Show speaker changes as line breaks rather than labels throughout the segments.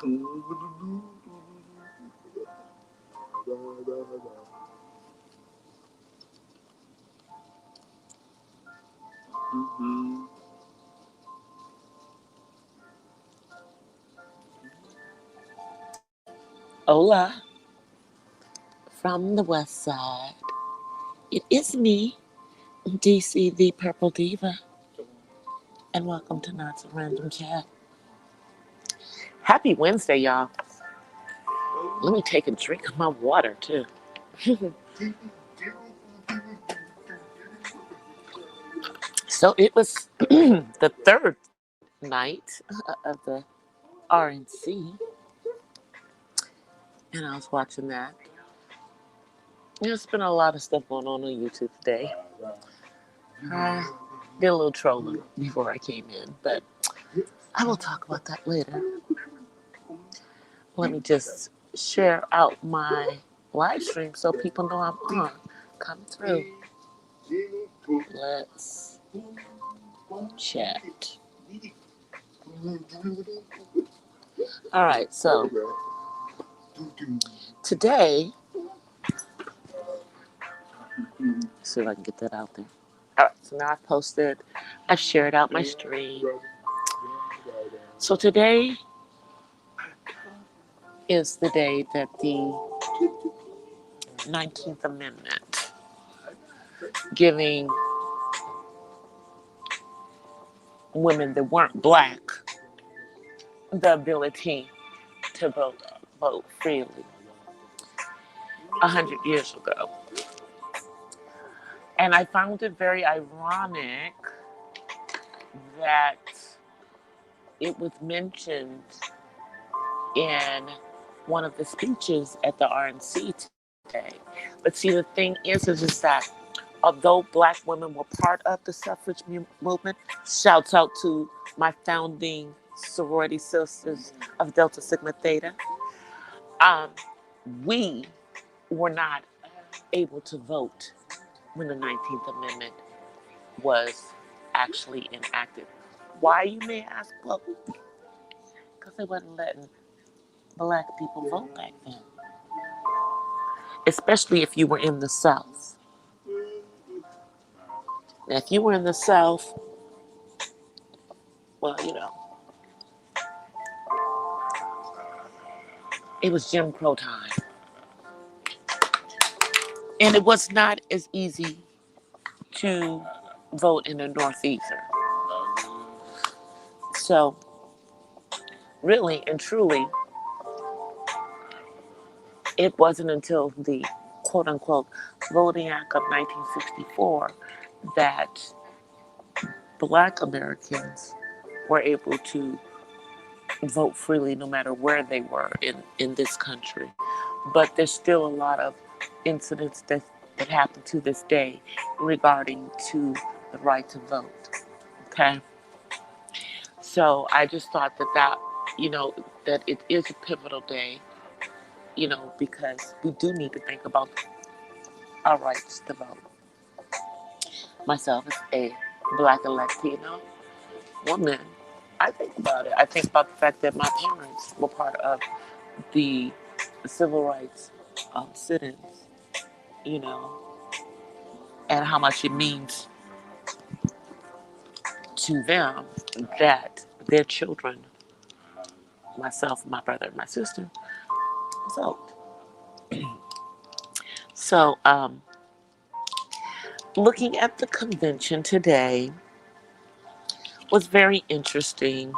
Hola, from the west side. It is me, DC the Purple Diva, and welcome to Not So Random Chat. Happy Wednesday, y'all. Let me take a drink of my water, too. So it was the third night of the RNC, and I was watching that. There's been a lot of stuff going on YouTube today. I did a little trolling before I came in, but I will talk about that later. Let me just share out my live stream so people know I'm on. Come through. Let's chat. All right, so today, see if I can get that out there. All right, so now I've posted, I've shared out my stream. So today is the day that the 19th Amendment, giving women that weren't black the ability to vote freely 100 years ago. And I found it very ironic that it was mentioned in one of the speeches at the RNC today. But see, the thing is that although black women were part of the suffrage movement, shouts out to my founding sorority sisters of Delta Sigma Theta, we were not able to vote when the 19th Amendment was actually enacted. Why, you may ask? Well, because they wasn't letting black people vote back then, especially if you were in the South. Now, if you were in the South, well, it was Jim Crow time. And it was not as easy to vote in the North either. So, really and truly, it wasn't until the quote-unquote Voting Act of 1964 that black Americans were able to vote freely no matter where they were in this country. But there's still a lot of incidents that happen to this day regarding to the right to vote. Okay? So I just thought that it is a pivotal day, because we do need to think about our rights to vote. Myself as a black and Latino woman, I think about it. I think about the fact that my parents were part of the civil rights sit-ins, and how much it means to them that their children, myself, my brother, and my sister, vote. So, looking at the convention today was very interesting.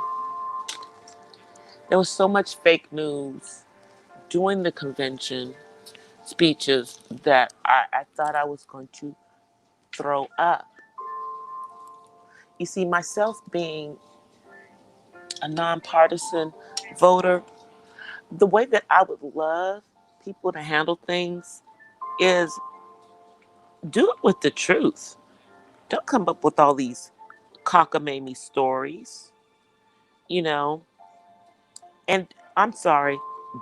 There was so much fake news during the convention speeches that I thought I was going to throw up. You see, myself being a nonpartisan voter, the way that I would love people to handle things is do it with the truth. Don't come up with all these cockamamie stories, And I'm sorry,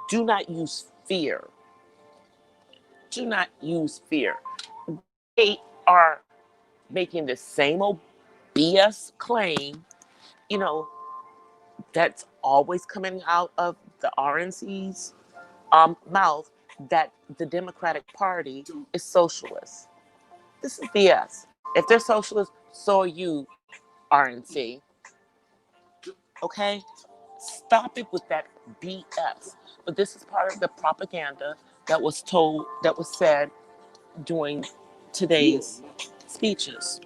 do not use fear. Do not use fear. They are making the same old BS claim, that's always coming out of the RNC's mouth that the Democratic Party is socialist. This is BS. If they're socialist, so are you, RNC. Okay? Stop it with that BS. But this is part of the propaganda that was said during today's speeches.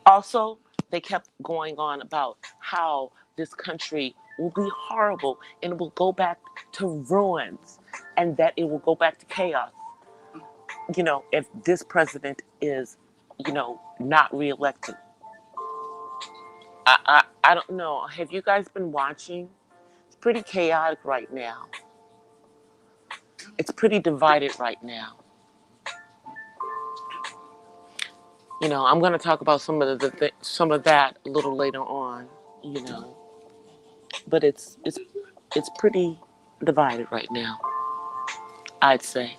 Also, they kept going on about how this country will be horrible and it will go back to ruins and that it will go back to chaos, if this president is, not reelected. I don't know. Have you guys been watching? It's pretty chaotic right now. It's pretty divided right now. I'm going to talk about some of that a little later on. You know, but it's pretty divided right now, I'd say.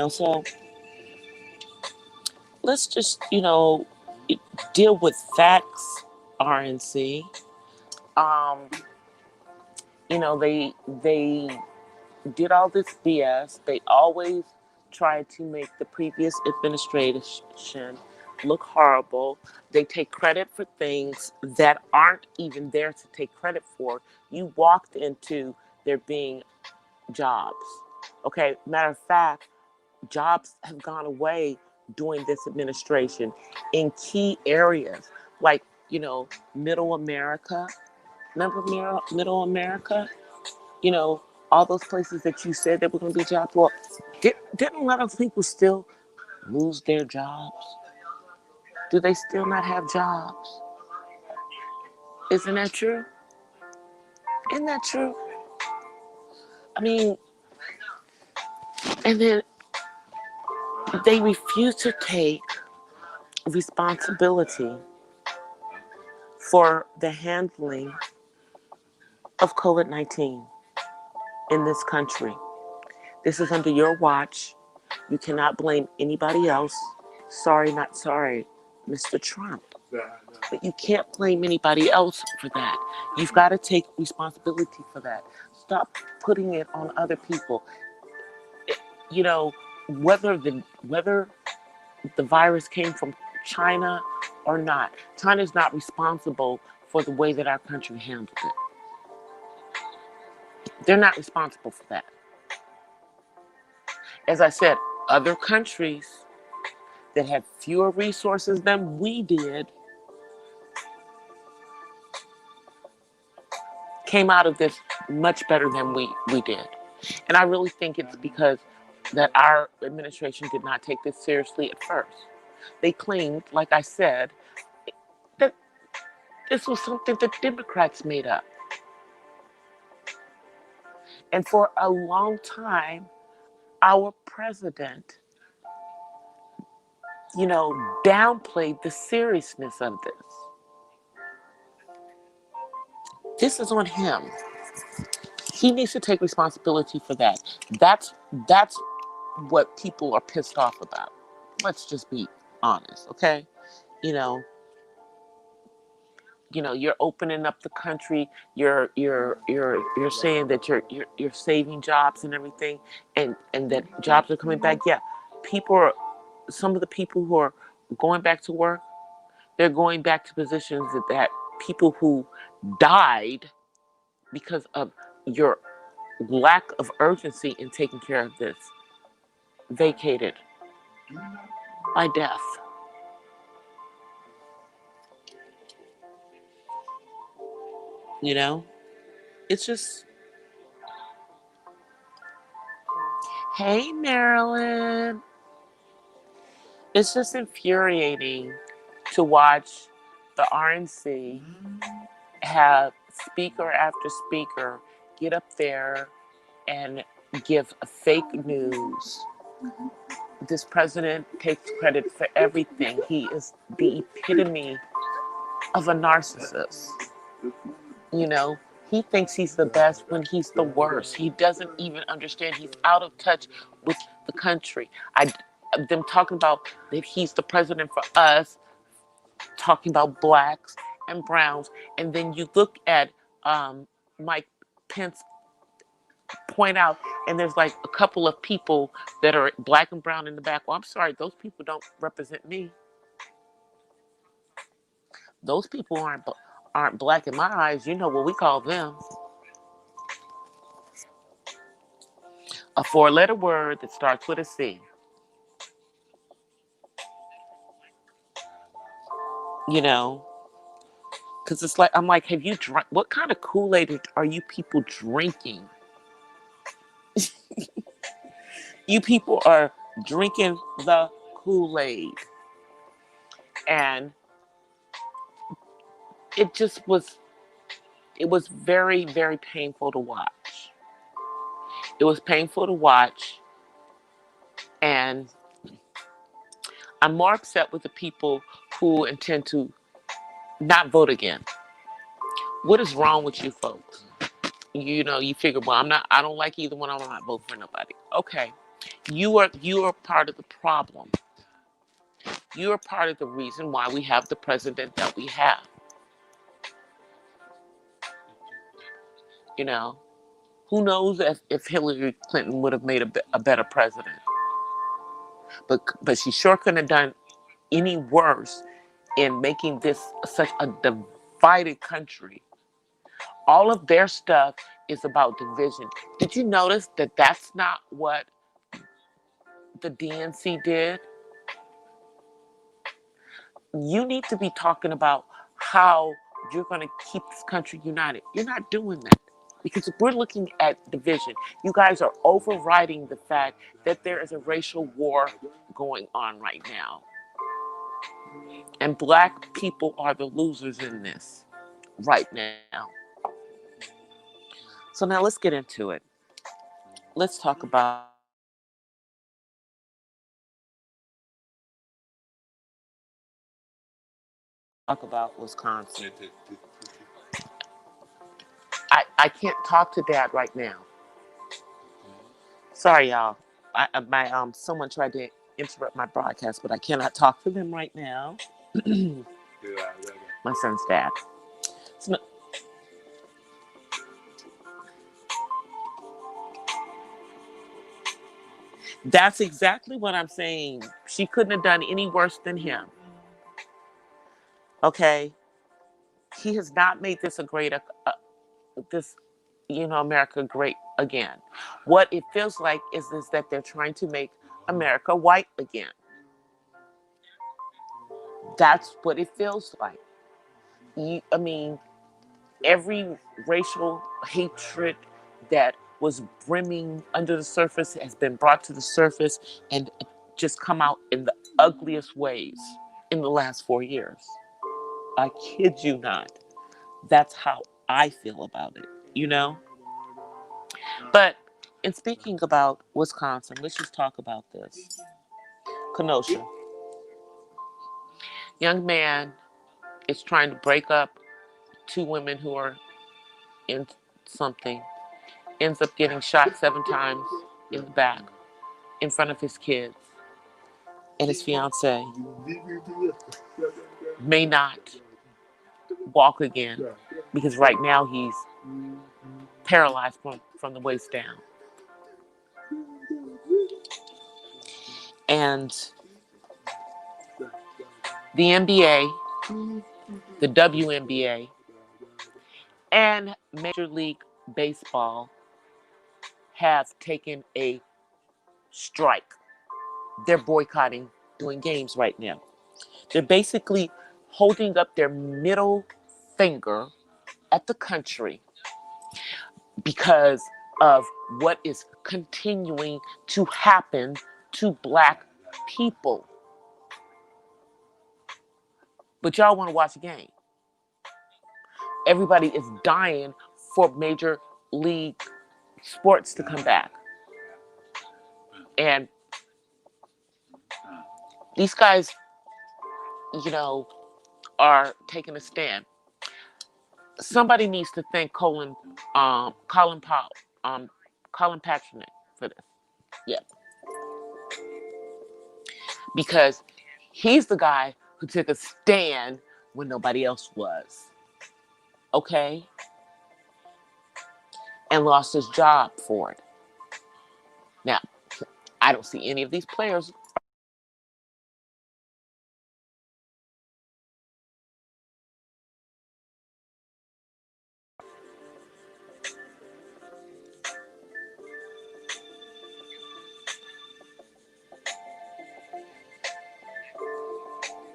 So let's just deal with facts, RNC. Um, they did all this BS. They always tried to make the previous administration look horrible. They take credit for things that aren't even there to take credit for. You walked into there being jobs. Okay, matter of fact, jobs have gone away during this administration in key areas like, middle America. Remember middle America? You know, all those places that you said that were going to be jobs. Well, didn't a lot of people still lose their jobs? Do they still not have jobs? Isn't that true? Isn't that true? I mean, and then they refuse to take responsibility for the handling of COVID-19 in this country. This is under your watch. You cannot blame anybody else. Sorry, not sorry, Mr. Trump. But you can't blame anybody else for that. You've got to take responsibility for that. Stop putting it on other people. You know, whether the virus came from China or not, China's not responsible for the way that our country handled it. They're not responsible for that. As I said, other countries that had fewer resources than we did came out of this much better than we did. And I really think it's because that our administration did not take this seriously at first. They claimed, like I said, that this was something that Democrats made up. And for a long time, our president, downplayed the seriousness of this. This is on him. He needs to take responsibility for that. That's what people are pissed off about. Let's just be honest, okay? You're opening up the country. You're saying that you're saving jobs and everything, and that jobs are coming back. Yeah, some of the people who are going back to work, they're going back to positions that people who died because of your lack of urgency in taking care of this vacated by death. It's just, hey, Marilyn. It's just infuriating to watch the RNC have speaker after speaker get up there and give fake news. This president takes credit for everything. He is the epitome of a narcissist. He thinks he's the best when he's the worst. He doesn't even understand. He's out of touch with the country. Them talking about that he's the president for us, talking about blacks and browns, and then you look at Mike Pence point out, and there's like a couple of people that are black and brown in the back. Well, I'm sorry, those people don't represent me. Those people aren't black in my eyes. You know what we call them? A four-letter word that starts with a C. You know, because it's like I'm like, have you drunk? What kind of Kool-Aid are you people drinking? You people are drinking the Kool-Aid, and it just was. It was very, very painful to watch. It was painful to watch, and I'm more upset with the people who intend to not vote again. What is wrong with you folks? You know, you figure, well, I don't like either one. I'm not voting for nobody. Okay, you are part of the problem. You are part of the reason why we have the president that we have. You know, who knows if Hillary Clinton would have made a better president? But she sure couldn't have done any worse in making this such a divided country. All of their stuff is about division. Did you notice that that's not what the DNC did? You need to be talking about how you're going to keep this country united. You're not doing that because if we're looking at division, you guys are overriding the fact that there is a racial war going on right now. And black people are the losers in this right now. So now let's get into it. Let's talk about Wisconsin. I can't talk to Dad right now. Sorry, y'all. My someone tried to interrupt my broadcast, but I cannot talk to them right now. My son's dad. So, that's exactly what I'm saying. She couldn't have done any worse than him. Okay, he has not made this a great this America great again. What it feels like is that they're trying to make America white again. That's what it feels like. I mean, every racial hatred that was brimming under the surface has been brought to the surface and just come out in the ugliest ways in the last 4 years. I kid you not. That's how I feel about it, you know? But in speaking about Wisconsin, let's just talk about this. Kenosha. Young man is trying to break up two women who are in something, ends up getting shot 7 times in the back in front of his kids, and his fiance may not walk again because right now he's paralyzed from the waist down. And the NBA, the WNBA, and Major League Baseball have taken a strike. They're boycotting doing games right now. They're basically holding up their middle finger at the country because of what is continuing to happen to black people. But y'all want to watch a game. Everybody is dying for Major League sports to come back. And these guys, are taking a stand. Somebody needs to thank Colin Kaepernick for this. Yeah, because he's the guy who took a stand when nobody else was. Okay? And lost his job for it. Now, I don't see any of these players.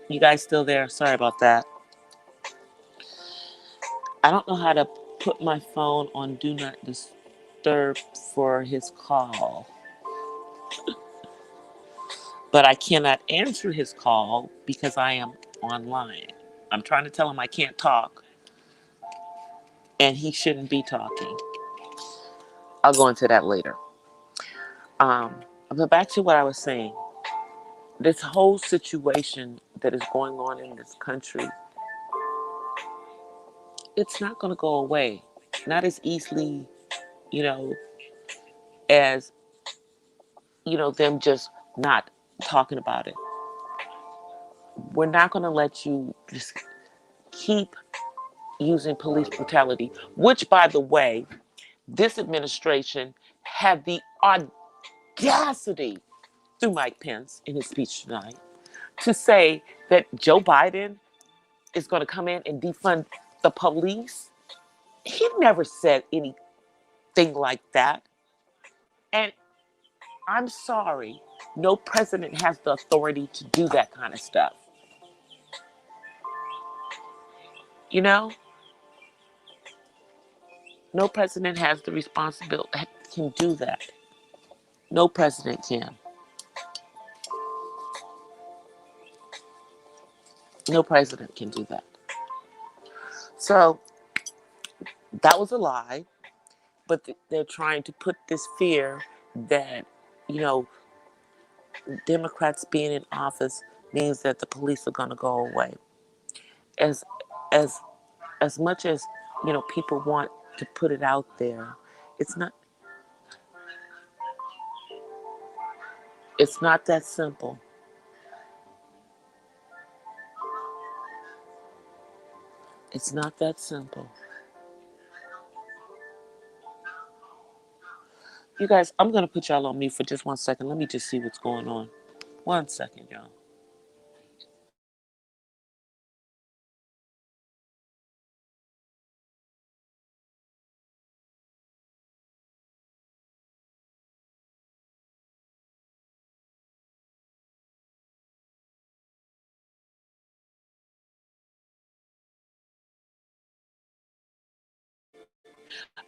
You guys still there? Sorry about that. I don't know how to put my phone on Do Not Disturb for his call. But I cannot answer his call because I am online. I'm trying to tell him I can't talk, and he shouldn't be talking. I'll go into that later. But back to what I was saying. This whole situation that is going on in this country, it's not going to go away. Not as easily, you know, as, them just not talking about it. We're not going to let you just keep using police brutality, which, by the way, this administration had the audacity through Mike Pence in his speech tonight to say that Joe Biden is going to come in and defund the police. He never said anything like that. And I'm sorry, no president has the authority to do that kind of stuff. You know? No president has the responsibility, can do that. No president can. No president can do that. So that was a lie, but they're trying to put this fear that, you know, Democrats being in office means that the police are going to go away. As as as much as, people want to put it out there, it's not it's not that simple. It's not that simple. You guys, I'm going to put y'all on mute for just 1 second. Let me just see what's going on. 1 second, y'all.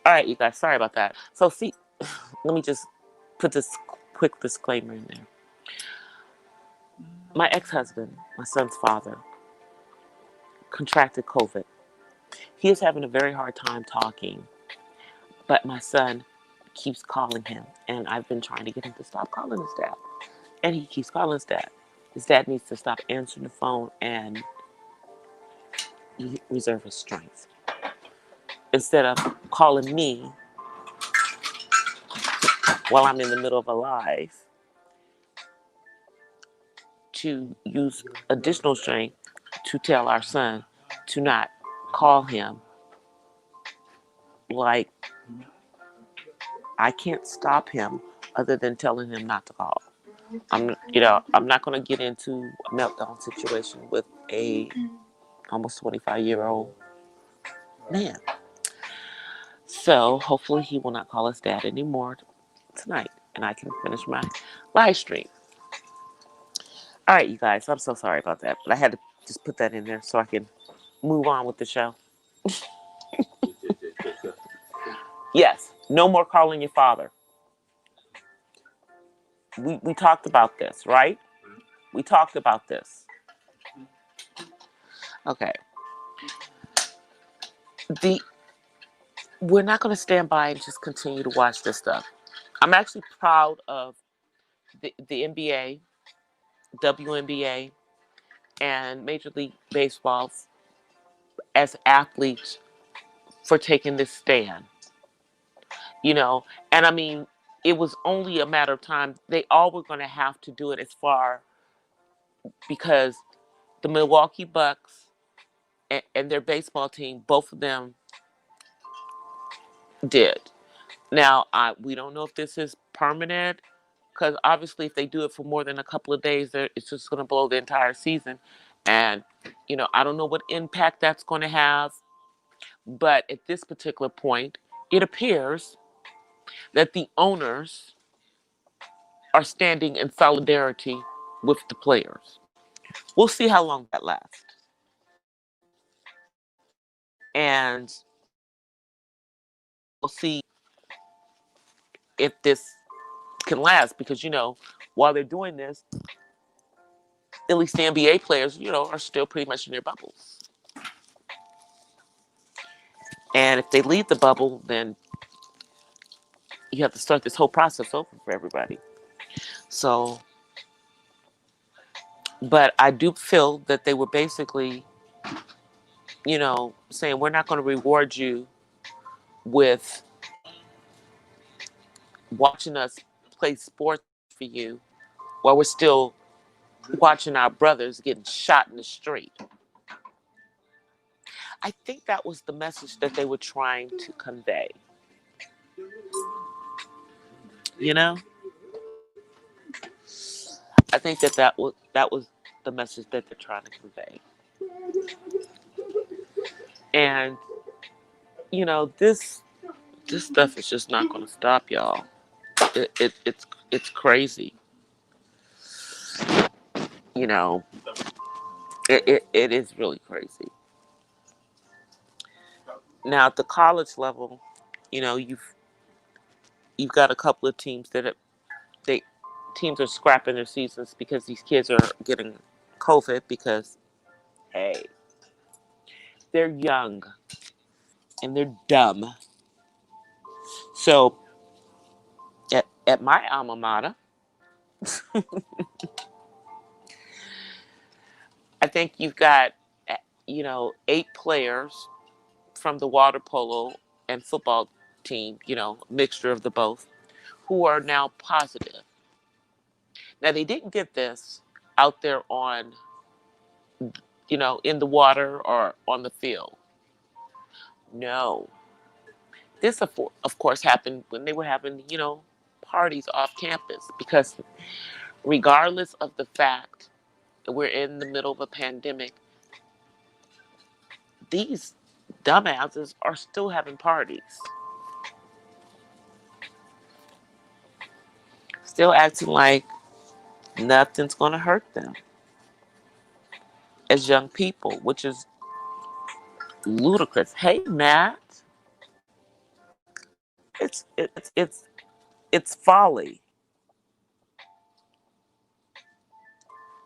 All right, you guys, sorry about that. So, see, let me just put this quick disclaimer in there. My ex-husband, my son's father, contracted COVID. He is having a very hard time talking, but my son keeps calling him, and I've been trying to get him to stop calling his dad, and he keeps calling his dad. His dad needs to stop answering the phone and reserve his strength. Instead of calling me while I'm in the middle of a live, to use additional strength to tell our son to not call him. Like, I can't stop him other than telling him not to call. I'm not going to get into a meltdown situation with a almost 25-year-old man. So hopefully he will not call us dad anymore tonight, and I can finish my live stream. All right, you guys, I'm so sorry about that, but I had to just put that in there so I can move on with the show. Yes, no more calling your father. We talked about this, right? We talked about this. Okay. We're not going to stand by and just continue to watch this stuff. I'm actually proud of the NBA, WNBA, and Major League Baseball as athletes for taking this stand. And I mean, it was only a matter of time. They all were going to have to do it because the Milwaukee Bucks and their baseball team, both of them did. Now, we don't know if this is permanent, because obviously if they do it for more than a couple of days, it's just going to blow the entire season. And, I don't know what impact that's going to have. But at this particular point, it appears that the owners are standing in solidarity with the players. We'll see how long that lasts. And we'll see if this can last, because, while they're doing this, at least the NBA players, are still pretty much in their bubbles. And if they leave the bubble, then you have to start this whole process over for everybody. So, but I do feel that they were basically, saying, we're not going to reward you with watching us play sports for you while we're still watching our brothers getting shot in the street. I think that was the message that they were trying to convey. You know, I think that was the message that they're trying to convey. And this stuff is just not going to stop, y'all. It's crazy. You know, it is really crazy. Now at the college level, you've got a couple of teams that they teams are scrapping their seasons because these kids are getting COVID, because hey, they're young and they're dumb. So at my alma mater, I think you've got 8 players from the water polo and football team, mixture of the both, who are now positive. Now they didn't get this out there on, in the water or on the field. No. This, of course, happened when they were having, parties off campus. Because regardless of the fact that we're in the middle of a pandemic, these dumbasses are still having parties, still acting like nothing's going to hurt them as young people, which is ludicrous. Hey, Matt, it's folly.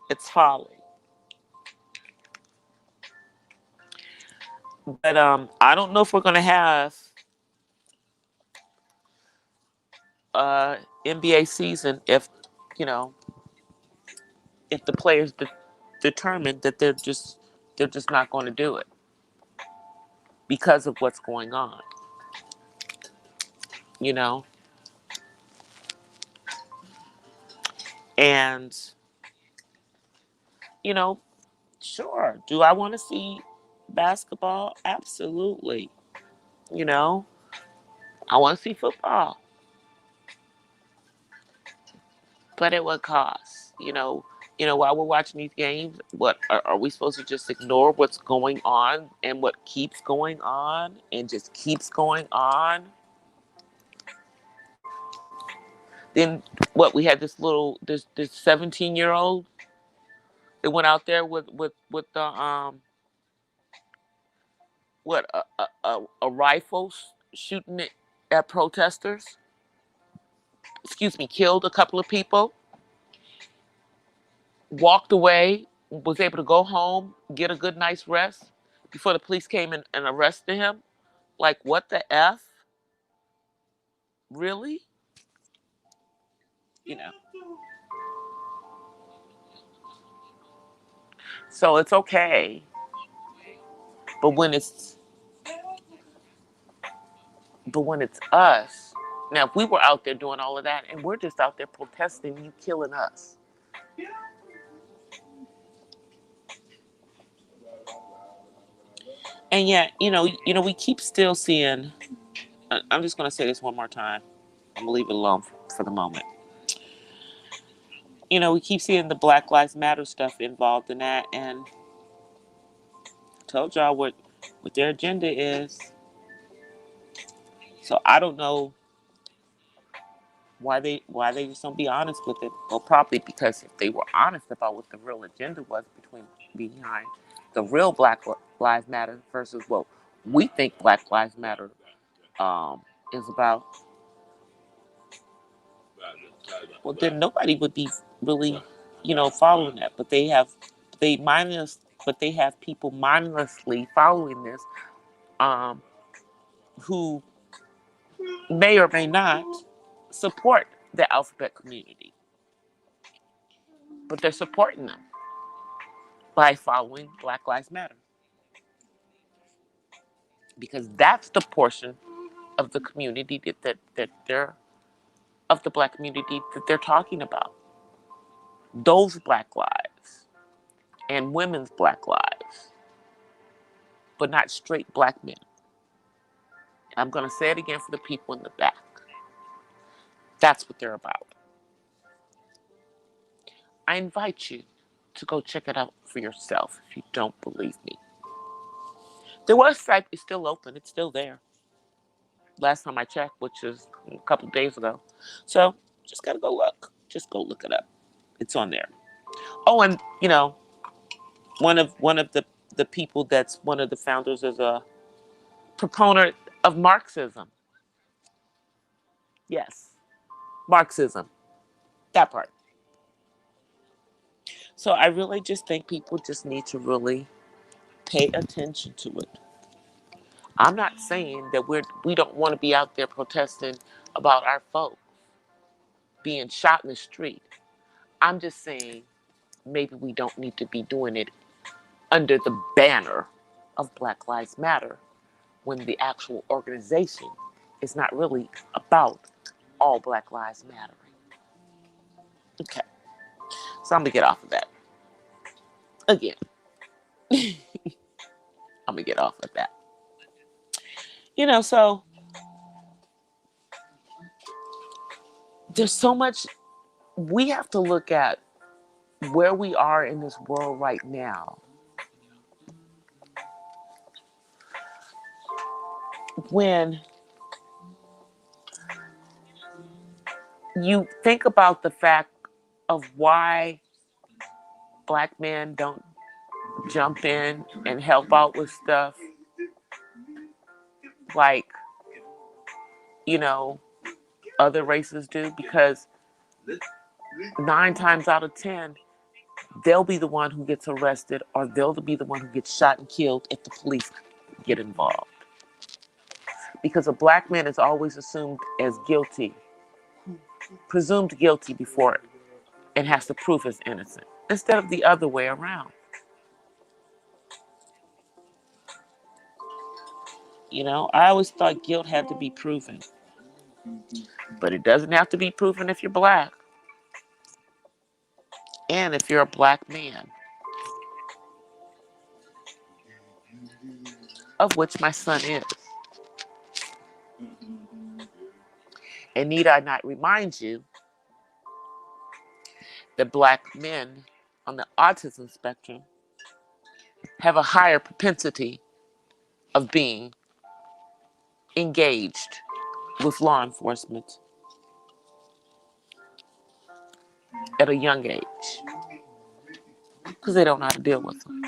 It's folly. But I don't know if we're going to have NBA season you know if the players determine that they're just not going to do it because of what's going on. You know, and you know, sure. Do I want to see basketball? Absolutely. You know, I want to see football, but at what cost? While we're watching these games, what are we supposed to just ignore what's going on and what keeps going on and just keeps going on? Then what? We had this 17-year-old that went out there with the a rifle, shooting it at protesters. Excuse me, killed a couple of people. Walked away, was able to go home, get a good night's rest before the police came in and arrested him. Like, what the F? Really? You know. So it's okay. But when it's us, now if we were out there doing all of that and we're just out there protesting, you killing us. And yet, we keep still seeing. I'm just going to say this one more time. I'm going to leave it alone for the moment. We keep seeing the Black Lives Matter stuff involved in that, and I told y'all what their agenda is. So I don't know why they just don't be honest with it. Well, probably because if they were honest about what the real agenda was behind the real Black Lives Matter versus what we think Black Lives Matter is about, well, then nobody would be really, following that. But they have people mindlessly following this, who may or may not support the alphabet community, but they're supporting them by following Black Lives Matter, because that's the portion of the community that they're of the Black community that they're talking about. Those Black lives and women's Black lives, but not straight Black men. I'm going to say it again for the people in the back. That's what they're about. I invite you to go check it out for yourself if you don't believe me. The website is still open. It's still there. Last time I checked, which is a couple of days ago. So just got to go look. Just go look it up. It's on there. Oh, and one of the people that's one of the founders is a proponent of Marxism. Yes, Marxism. That part. So I really just think people just need to really pay attention to it. I'm not saying that we don't want to be out there protesting about our folks being shot in the street. I'm just saying maybe we don't need to be doing it under the banner of Black Lives Matter when the actual organization is not really about all Black Lives Mattering. Okay, so I'm gonna get off of that. Again, I'm gonna get off of that. So there's so much we have to look at where we are in this world right now. When you think about the fact of why Black men don't jump in and help out with stuff like, other races do, because 9 times out of 10, they'll be the one who gets arrested, or they'll be the one who gets shot and killed if the police get involved. Because a Black man is always assumed as guilty, presumed guilty before and has to prove his innocent, instead of the other way around. I always thought guilt had to be proven, but it doesn't have to be proven if you're Black, and if you're a Black man, of which my son is. And need I not remind you that Black men on the autism spectrum have a higher propensity of being engaged with law enforcement at a young age, because they don't know how to deal with them.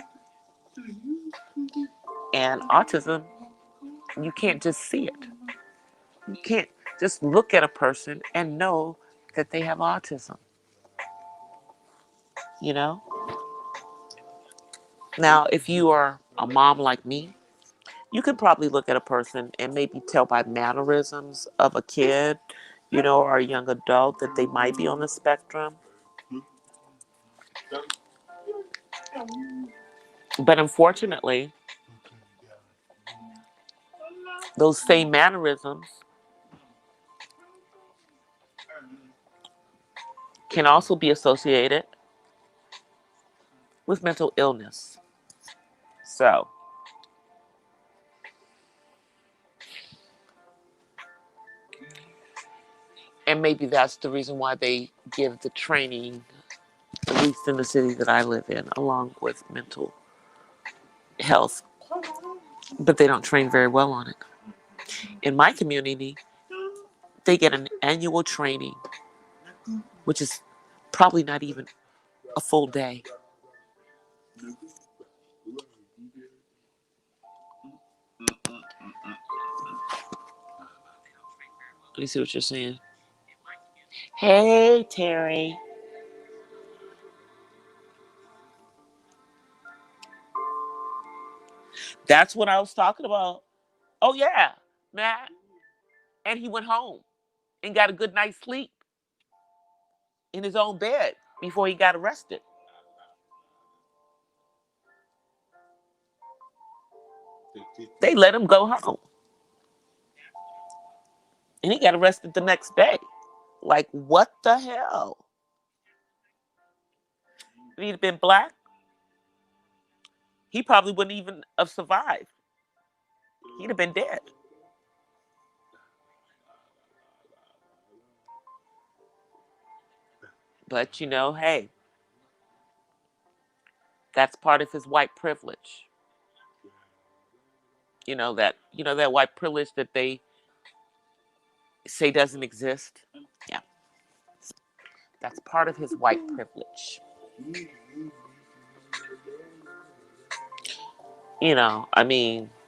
And autism, you can't just see it. You can't just look at a person and know that they have autism. Now, if you are a mom like me, you could probably look at a person and maybe tell by mannerisms of a kid, or a young adult, that they might be on the spectrum. But unfortunately, those same mannerisms can also be associated with mental illness. So, And maybe that's the reason why they give the training, at least in the city that I live in, along with mental health. But they don't train very well on it. In my community, they get an annual training, which is probably not even a full day. Let me see what you're saying. Hey, Terry. That's what I was talking about. Oh, yeah, Matt. And he went home and got a good night's sleep in his own bed before he got arrested. They let him go home. And he got arrested the next day. Like, what the hell? If he'd been black, he probably wouldn't even have survived. He'd have been dead. But, hey, that's part of his white privilege. That white privilege that they say doesn't exist. Yeah. That's part of his white privilege.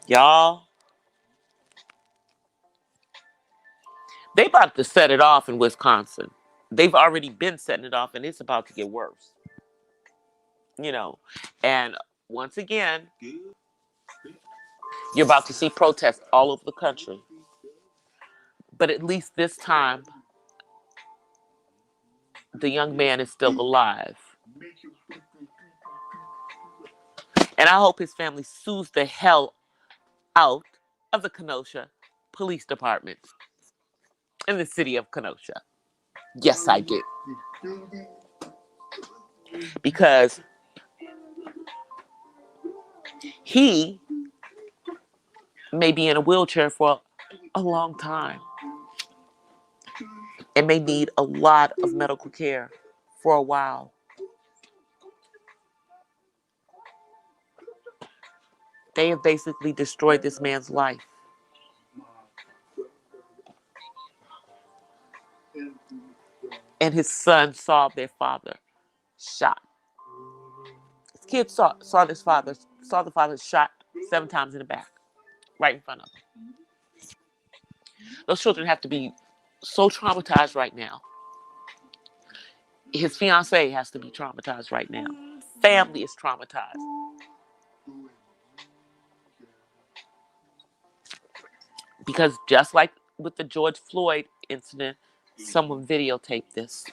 Y'all, they about to set it off in Wisconsin. They've already been setting it off, and it's about to get worse. And once again, you're about to see protests all over the country. But at least this time, the young man is still alive. And I hope his family sues the hell out of the Kenosha Police Department in the city of Kenosha. Yes, I do. Because he may be in a wheelchair for a long time and may need a lot of medical care for a while. They have basically destroyed this man's life. And his son saw their father shot. His kids saw the father shot 7 times in the back, right in front of him. Those children have to be so traumatized right now. His fiance has to be traumatized right now. Family is traumatized. Because just like with the George Floyd incident, someone videotaped this.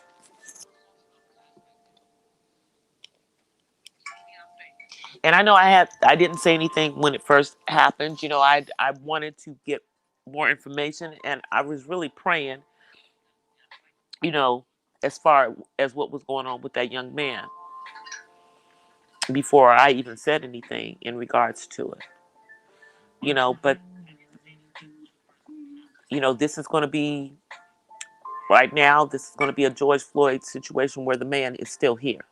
And I know I didn't say anything when it first happened. I wanted to get more information, and I was really praying, as far as what was going on with that young man before I even said anything in regards to it. But this is going to be right now. This is going to be a George Floyd situation where the man is still here.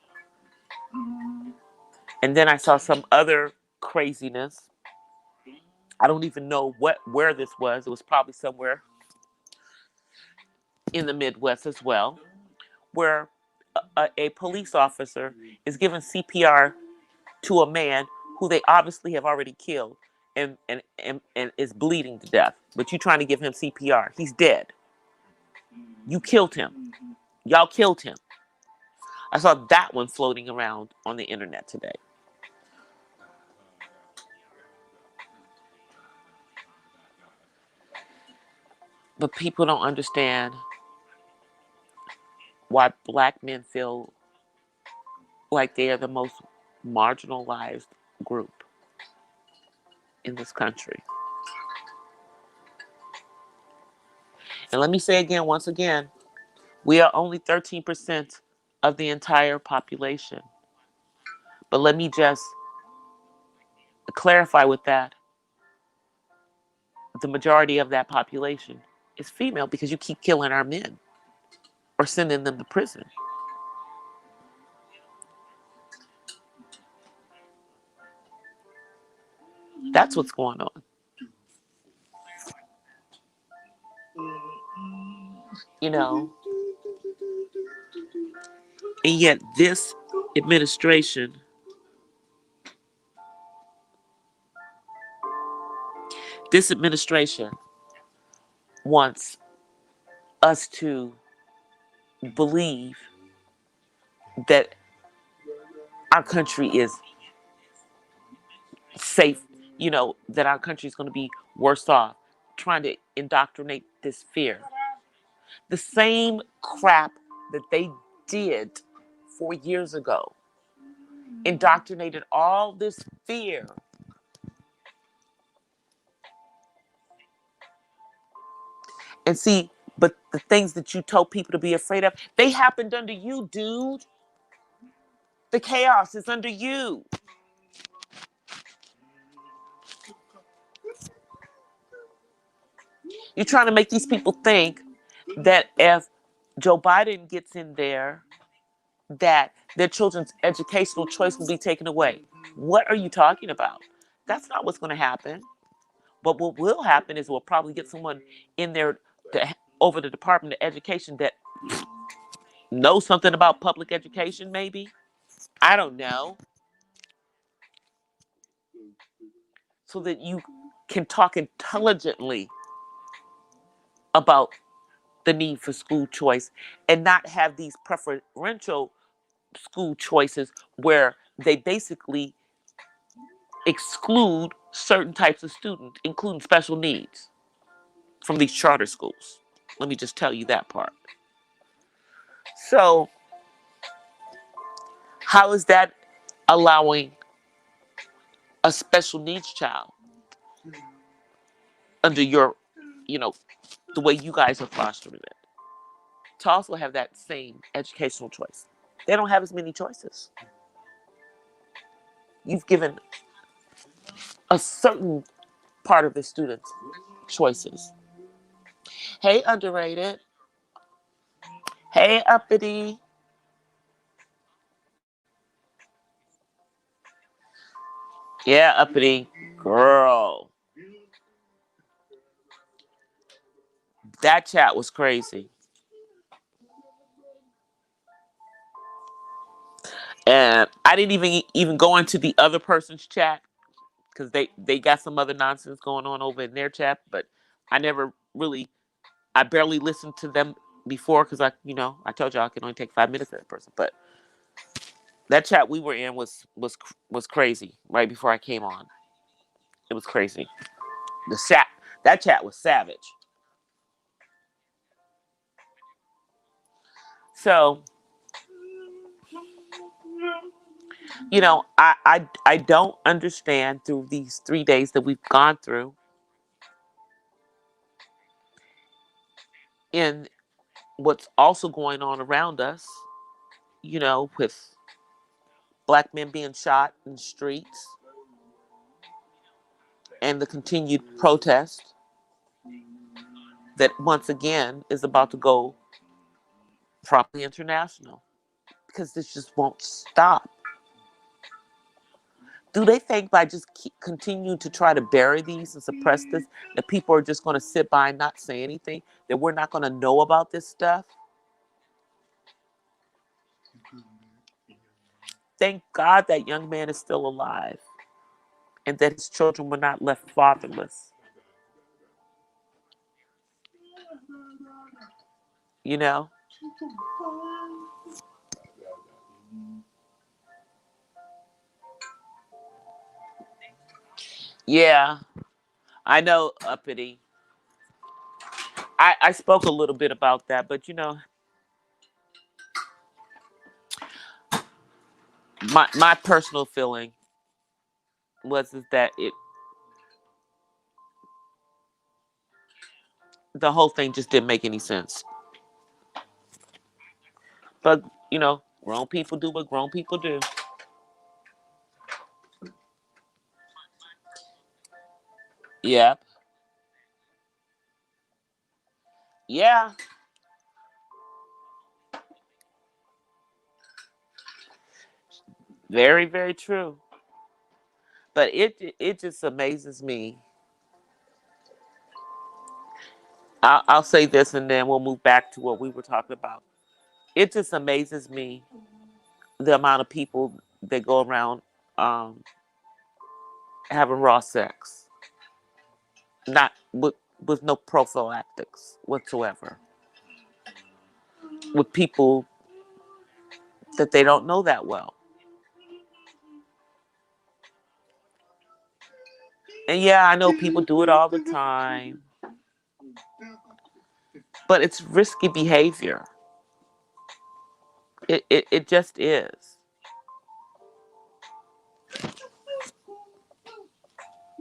And then I saw some other craziness. I don't even know where this was. It was probably somewhere in the Midwest as well, where a police officer is giving CPR to a man who they obviously have already killed and is bleeding to death. But you're trying to give him CPR. He's dead. You killed him. Y'all killed him. I saw that one floating around on the internet today. But people don't understand why black men feel like they are the most marginalized group in this country. And let me say again, once again, we are only 13% of the entire population. But let me just clarify with that. The majority of that population is female because you keep killing our men. or sending them to prison. That's what's going on. You know, and yet administration this administration wants us to believe that our country is safe, that our country is going to be worse off, trying to indoctrinate this fear. The same crap that they did 4 years ago, indoctrinated all this fear. And see, but the things that you told people to be afraid of, they happened under you, dude. The chaos is under you. You're trying to make these people think that if Joe Biden gets in there, that their children's educational choice will be taken away. What are you talking about? That's not what's going to happen. But what will happen is we'll probably get someone in there over the Department of Education that knows something about public education, maybe. I don't know. So that you can talk intelligently about the need for school choice and not have these preferential school choices where they basically exclude certain types of students, including special needs, from these charter schools. Let me just tell you that part. So, how is that allowing a special needs child under your, the way you guys are fostering it, to also have that same educational choice? They don't have as many choices. You've given a certain part of the students choices. Hey, underrated. Hey, uppity. Yeah, uppity. Girl. That chat was crazy. And I didn't even go into the other person's chat because they got some other nonsense going on over in their chat, but I barely listened to them before because I told y'all I can only take 5 minutes for that person. But that chat we were in was crazy right before I came on. It was crazy. That chat was savage. So, I don't understand through these 3 days that we've gone through in what's also going on around us, with black men being shot in the streets and the continued protest that once again is about to go properly international because this just won't stop. Do they think by just continue to try to bury these and suppress this, that people are just going to sit by and not say anything, that we're not going to know about this stuff? Thank God that young man is still alive and that his children were not left fatherless. You know? Yeah, I know, uppity. I spoke a little bit about that, but my personal feeling is that the whole thing just didn't make any sense. But grown people do what grown people do. Yeah, yeah. Very, very true. But it just amazes me. I'll say this and then we'll move back to what we were talking about. It just amazes me the amount of people that go around um, having raw sex, not with no prophylactics whatsoever, with people that they don't know that well. And yeah, I know people do it all the time, but it's risky behavior. It just is.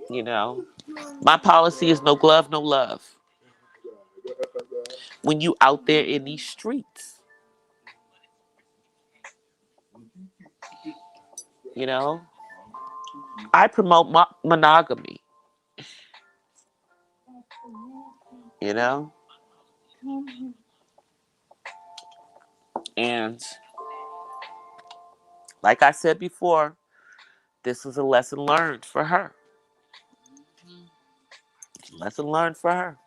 You know, my policy is no glove, no love. When you out there in these streets, you know, I promote monogamy. You know, and like I said before, this was a lesson learned for her. Lesson learned for her.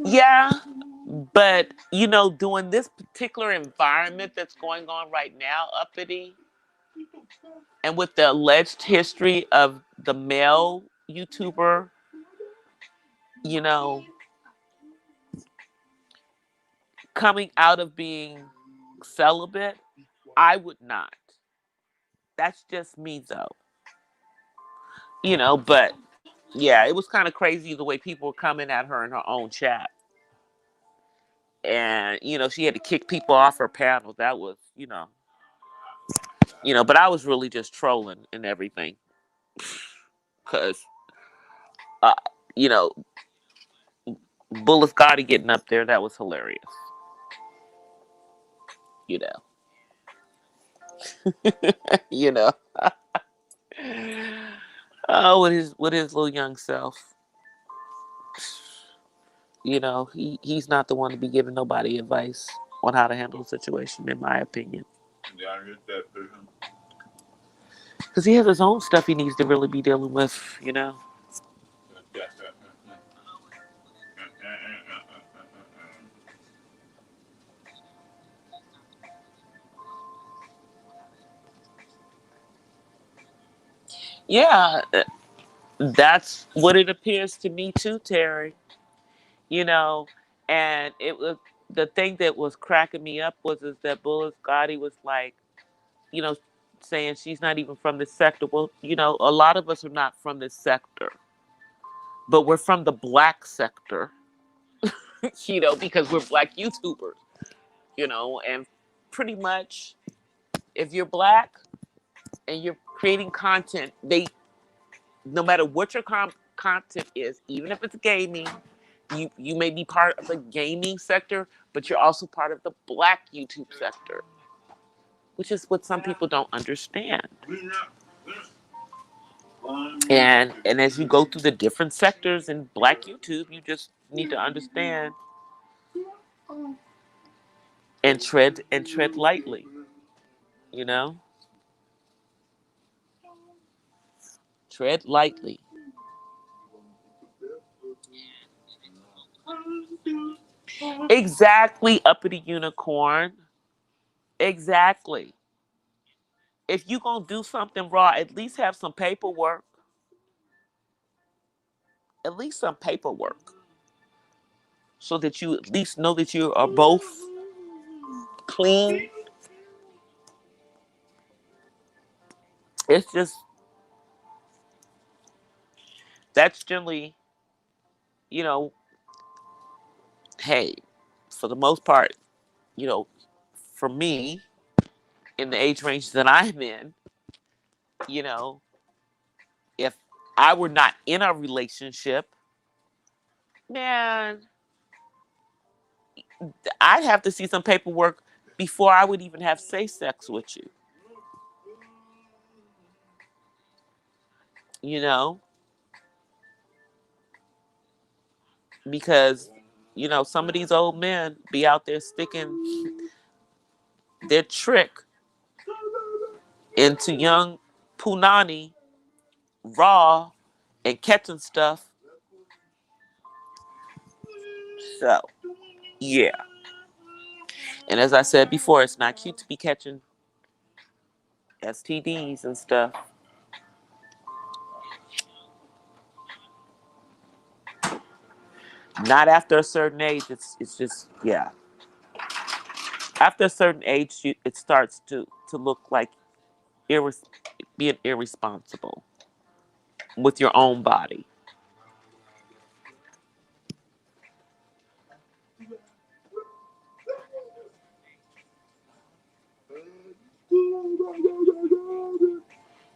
Yeah, but you know, doing this particular environment that's going on right now, uppity, and with the alleged history of the male YouTuber, you know, coming out of being celibate, I would not. That's just me though. You know, but yeah, it was kind of crazy the way people were coming at her in her own chat. And, you know, she had to kick people off her panel. That was, but I was really just trolling and everything. Because, uh, you know, Bullis Gotti getting up there, that was hilarious. You know. you know. Oh, with his little young self. You know, he's not the one to be giving nobody advice on how to handle a situation, in my opinion. Yeah, I get that too. Because he has his own stuff he needs to really be dealing with, you know. Yeah, that's what it appears to me too, Terry. You know, and it was the thing that was cracking me up was is that Bullis Gotti was like, you know, saying she's not even from this sector. Well, you know, a lot of us are not from this sector, but we're from the black sector, you know, because we're black YouTubers, you know, and pretty much if you're black and you're creating content, no matter what your content is, even if it's gaming, you may be part of the gaming sector, but you're also part of the black YouTube sector, which is what some people don't understand. And as you go through the different sectors in black YouTube, you just need to understand and tread lightly, you know? Tread lightly. Exactly, uppity unicorn. Exactly. If you gonna do something raw, at least have some paperwork. At least some paperwork. So that you at least know that you are both clean. It's just that's generally, you know, hey, for the most part, you know, for me, in the age range that I'm in, you know, if I were not in a relationship, man, I'd have to see some paperwork before I would even have safe sex with you. You know, because some of these old men be out there sticking their trick into young punani raw and catching stuff. So yeah, and as I said before, it's not cute to be catching STDs and stuff. Not after a certain age. It's just, yeah. After a certain age, it starts to look like irres- being irresponsible with your own body.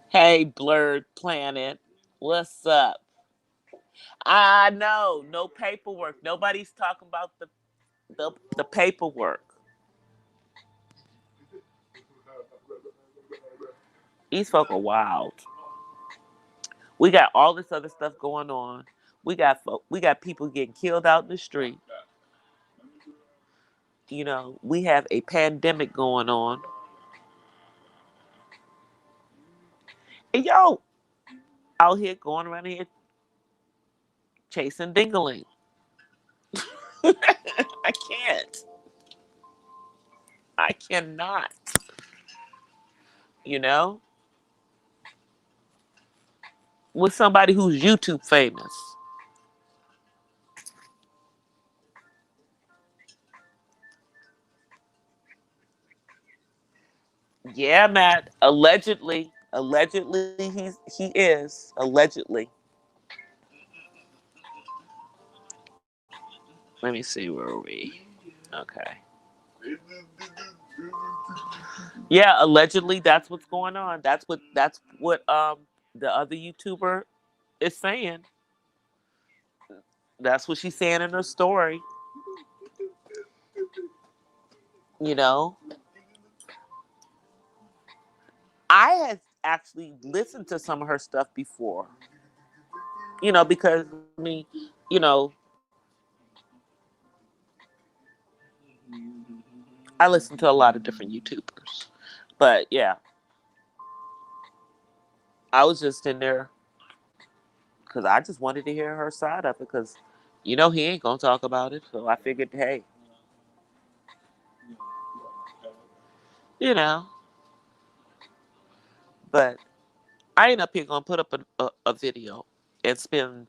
Hey, Blurred Planet, what's up? I know, no paperwork. Nobody's talking about the paperwork. These folk are wild. We got all this other stuff going on. We got people getting killed out in the street. We have a pandemic going on. And y'all out here going around here chasing dingaling. I can't. I cannot. You know? With somebody who's YouTube famous. Yeah, Matt. Allegedly. Allegedly he is. Allegedly. Let me see, where are we? Okay. Yeah, allegedly that's what's going on. That's what the other YouTuber is saying. That's what she's saying in her story. You know, I had actually listened to some of her stuff before. Because you know, I listen to a lot of different YouTubers. But yeah, I was just in there because I just wanted to hear her side of it because, he ain't gonna talk about it. So I figured, hey, you know, but I ain't up here gonna put up a video and spend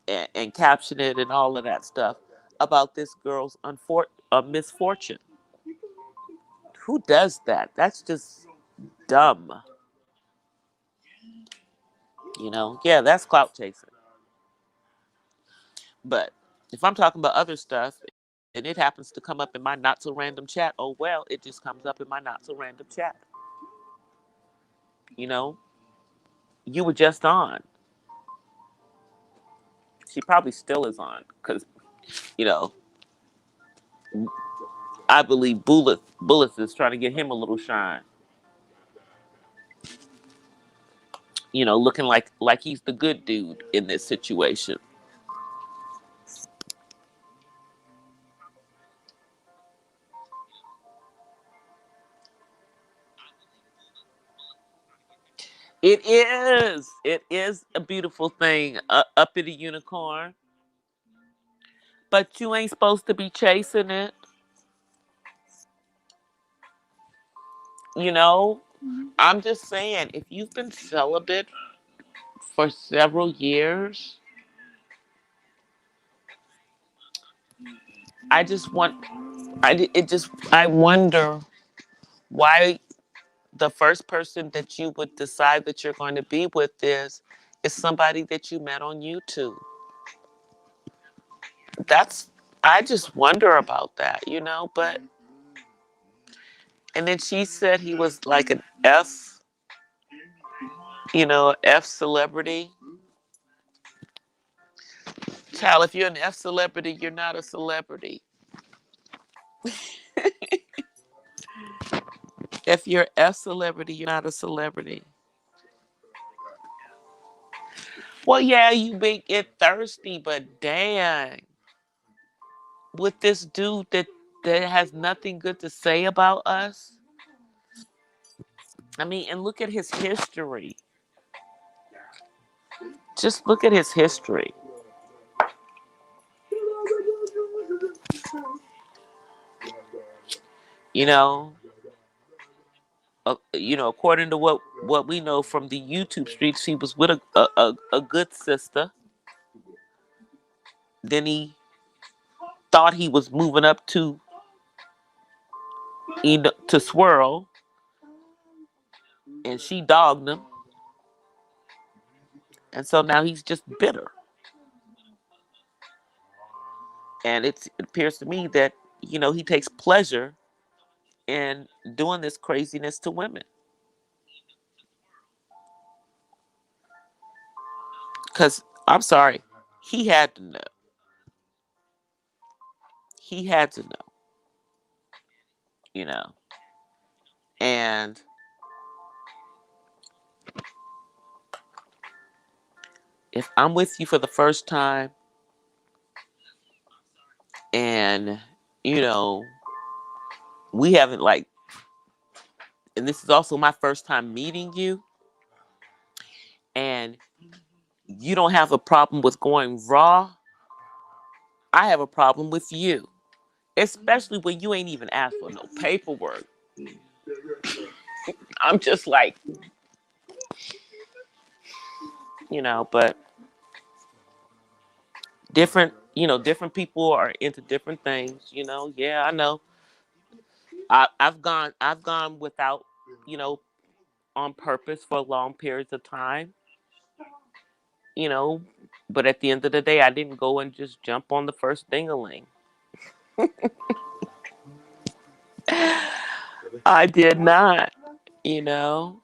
and caption it and all of that stuff about this girl's misfortune. Who does that? That's just dumb. Yeah, that's clout chasing. But if I'm talking about other stuff and it happens to come up in my not so random chat, oh well, it just comes up in my not so random chat. You know, you were just on. She probably still is on because, you know, I believe Bullets is trying to get him a little shine. Looking like he's the good dude in this situation. It is. It is a beautiful thing. Up in a unicorn. But you ain't supposed to be chasing it. You know? I'm just saying, if you've been celibate for several years, I just want, I wonder why the first person that you would decide that you're going to be with is somebody that you met on YouTube. That's, I just wonder about that. But, and then she said he was like an F celebrity. Child, if you're an F celebrity, you're not a celebrity. If you're F celebrity, you're not a celebrity. Well, yeah, you may get thirsty, but dang, with this dude that has nothing good to say about us. I mean, and look at his history. Just look at his history. You know, according to what we know from the YouTube streets, he was with a good sister. Then he thought he was moving up to swirl, and she dogged him, and so now he's just bitter. And it appears to me that he takes pleasure in doing this craziness to women. Because I'm sorry, he had to know. He had to know, you know. And if I'm with you for the first time, and you know we haven't like, and this is also my first time meeting you, and you don't have a problem with going raw, I have a problem with you. Especially when you ain't even asked for no paperwork. I'm just like, but different people are into different things, Yeah, I know. I've gone without, you know, on purpose for long periods of time, you know, but at the end of the day, I didn't go and just jump on the first dingaling. I did not, you know.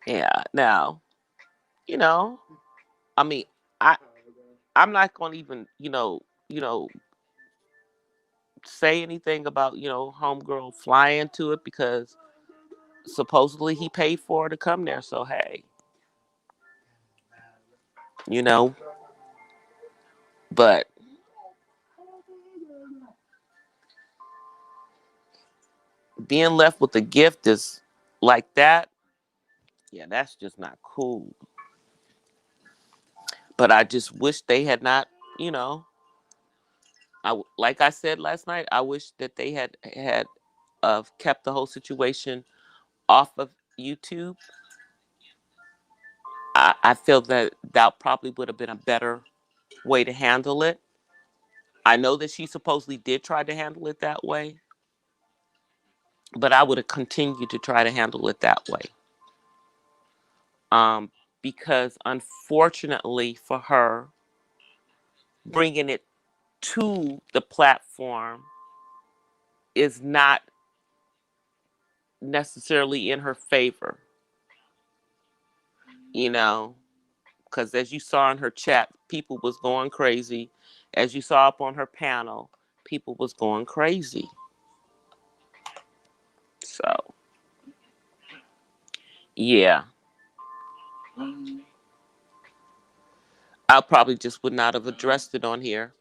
Yeah, now, you know, I mean, I I'm not gonna even, say anything about, homegirl flying to it because supposedly he paid for her to come there. So hey, you know, but being left with a gift is like that. Yeah, that's just not cool. But I just wish they had not, you know, like I said last night, I wish that they had kept the whole situation off of YouTube. I feel that that probably would have been a better way to handle it. I know that she supposedly did try to handle it that way, but I would have continued to try to handle it that way. Um, because unfortunately for her, bringing it to the platform is not necessarily in her favor, you know, because as you saw in her chat, people was going crazy. As you saw up on her panel, people was going crazy. So, yeah, I probably just would not have addressed it on here.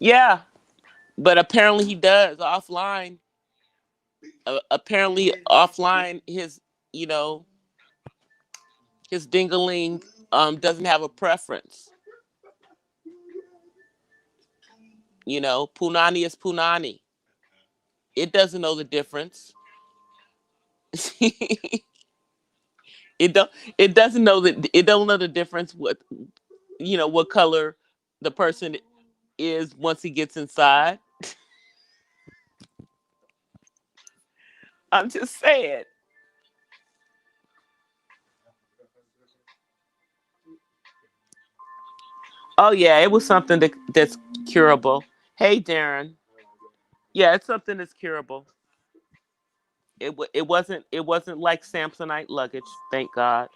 Yeah, but apparently he does offline. Apparently offline, you know, his dingaling doesn't have a preference. Punani is punani. It doesn't know the difference. it don't. It doesn't know that. It don't know the difference. What color the person is once he gets inside. I'm just saying. Oh yeah, it was something that's curable. Hey Darren. Yeah, it's something that's curable. It wasn't like Samsonite luggage. Thank God.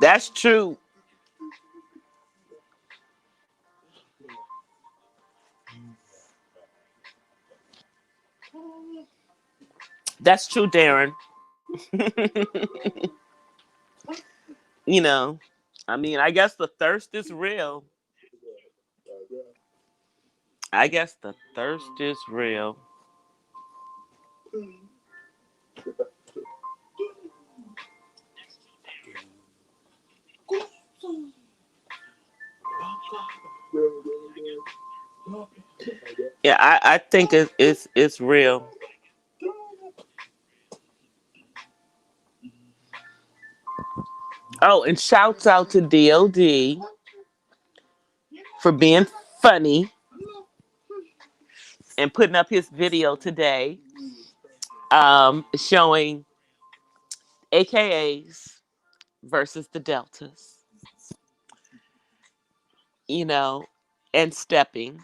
That's true. That's true, Darren. You know, I mean, I guess the thirst is real. I guess the thirst is real. Yeah, I think it's real. Oh, and shouts out to DOD for being funny and putting up his video today, showing AKAs versus the Deltas, you know, and stepping.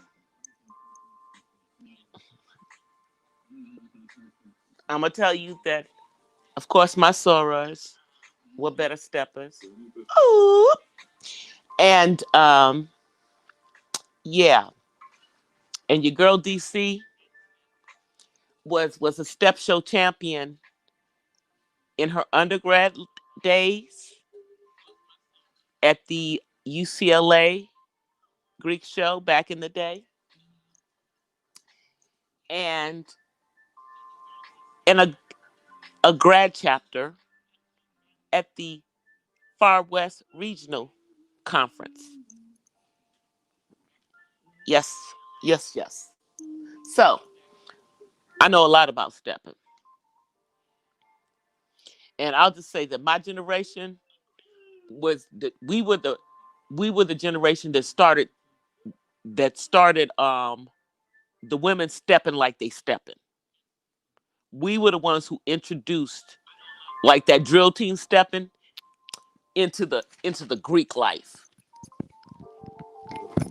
I'm gonna tell you that, of course, my sorors were better steppers. Ooh. And yeah, and your girl DC was a step show champion in her undergrad days at the UCLA Greek show back in the day, and in a grad chapter at the Far West Regional Conference. Yes, yes, yes. So I know a lot about stepping, and I'll just say that my generation was the we were the generation that started the women stepping like they stepping. We were the ones who introduced like that drill team stepping into the Greek life.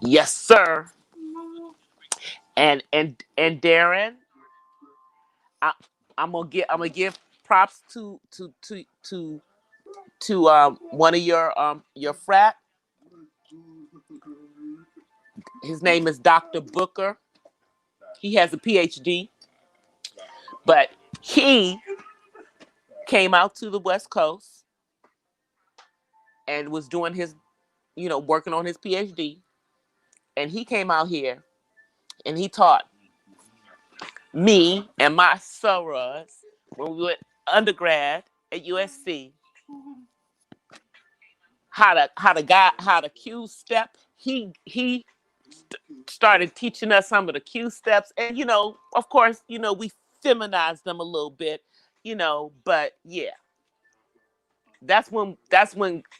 Yes, sir. And Darren, I, I'm gonna give props to one of your frat. His name is Dr. Booker. He has a PhD, but he came out to the West Coast and was doing his, working on his PhD. And he came out here and he taught me and my sorors when we went undergrad at USC how to cue step. He started teaching us some of the cue steps, and of course, we feminized them a little bit, but yeah, that's when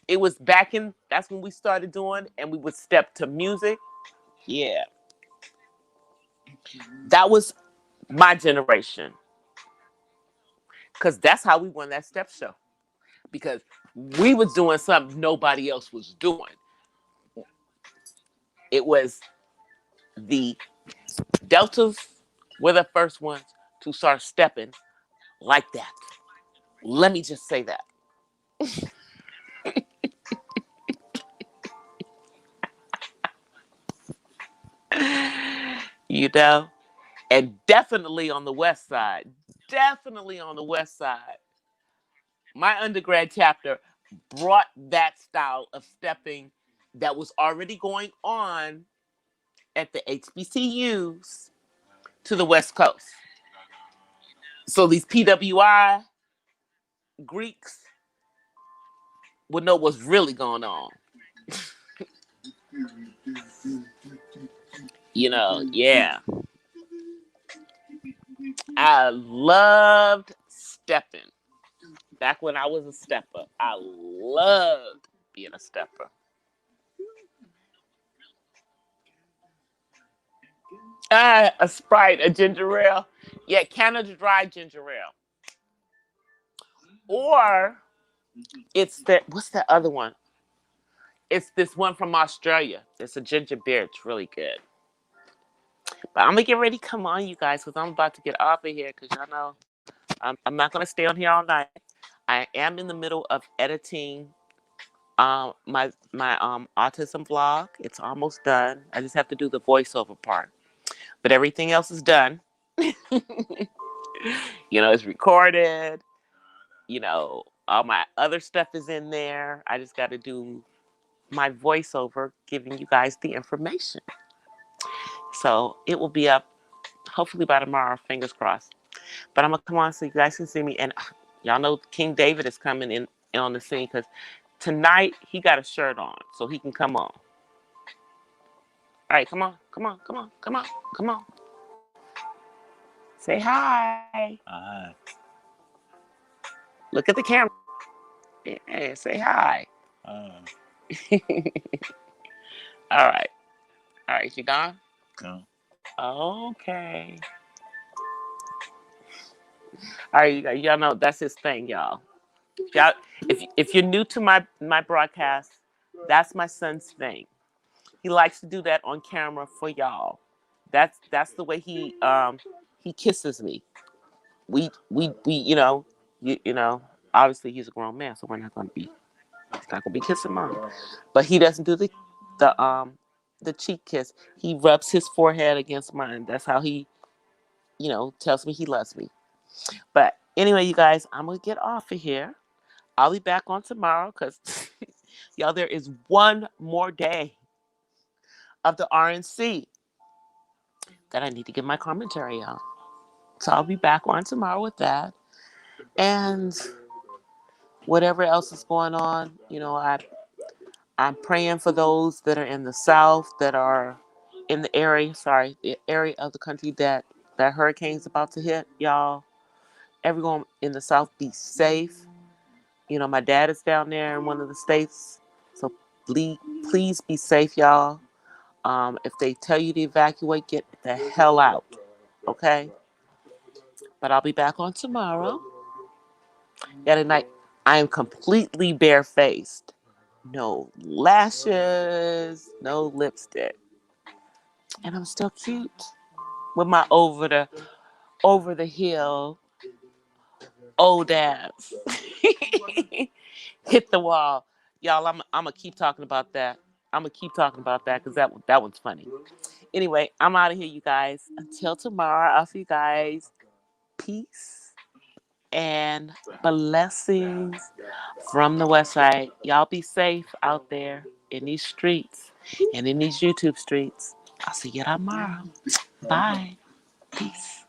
it was back in. That's when we started doing, and we would step to music. Yeah, that was my generation, because that's how we won that step show. Because we was doing something nobody else was doing. It was the Deltas were the first ones to start stepping like that. Let me just say that. You know? And definitely on the west side. Definitely on the west side. My undergrad chapter brought that style of stepping that was already going on at the HBCUs to the West Coast. So these PWI Greeks would know what's really going on. Yeah. I loved stepping. Back when I was a stepper, I loved being a stepper. A Sprite, a ginger ale. Yeah, Canada Dry ginger ale. Or it's what's that other one? It's this one from Australia. It's a ginger beer. It's really good. But I'm gonna get ready to come on, you guys, because I'm about to get off of here. Because y'all know I'm not gonna stay on here all night. I am in the middle of editing my autism vlog. It's almost done. I just have to do the voiceover part, but everything else is done. It's recorded. All my other stuff is in there. I just got to do my voiceover, giving you guys the information. So it will be up hopefully by tomorrow. Fingers crossed. But I'm gonna come on so you guys can see me. And y'all know King David is coming in on the scene because tonight he got a shirt on, so he can come on. All right, come on, come on, come on, come on, come on. Say hi. Look at the camera. Yeah, say hi. All right. All right, you gone? No. Okay. All right, y'all know that's his thing, y'all. Y'all, if you're new to my broadcast, that's my son's thing. He likes to do that on camera for y'all. That's the way he kisses me. We obviously he's a grown man, so he's not gonna be kissing mom. But he doesn't do the cheek kiss. He rubs his forehead against mine. That's how he tells me he loves me. But anyway, you guys, I'm gonna get off of here. I'll be back on tomorrow because y'all, there is one more day of the RNC that I need to give my commentary on. So I'll be back on tomorrow with that. And whatever else is going on, I'm praying for those that are in the South, that are in the area of the country that hurricane's about to hit. Y'all, everyone in the South, be safe. My dad is down there in one of the states. So please be safe, y'all. If they tell you to evacuate, get the hell out. Okay? But I'll be back on tomorrow. Yeah, tonight I am completely barefaced. No lashes, no lipstick. And I'm still cute with my over the hill old ass. Hit the wall. Y'all, I'm gonna keep talking about that. I'm gonna keep talking about that because that one's funny. Anyway, I'm out of here, you guys. Until tomorrow, I'll see you guys. Peace and blessings from the West Side. Y'all be safe out there in these streets and in these YouTube streets. I'll see you tomorrow. Bye. Peace.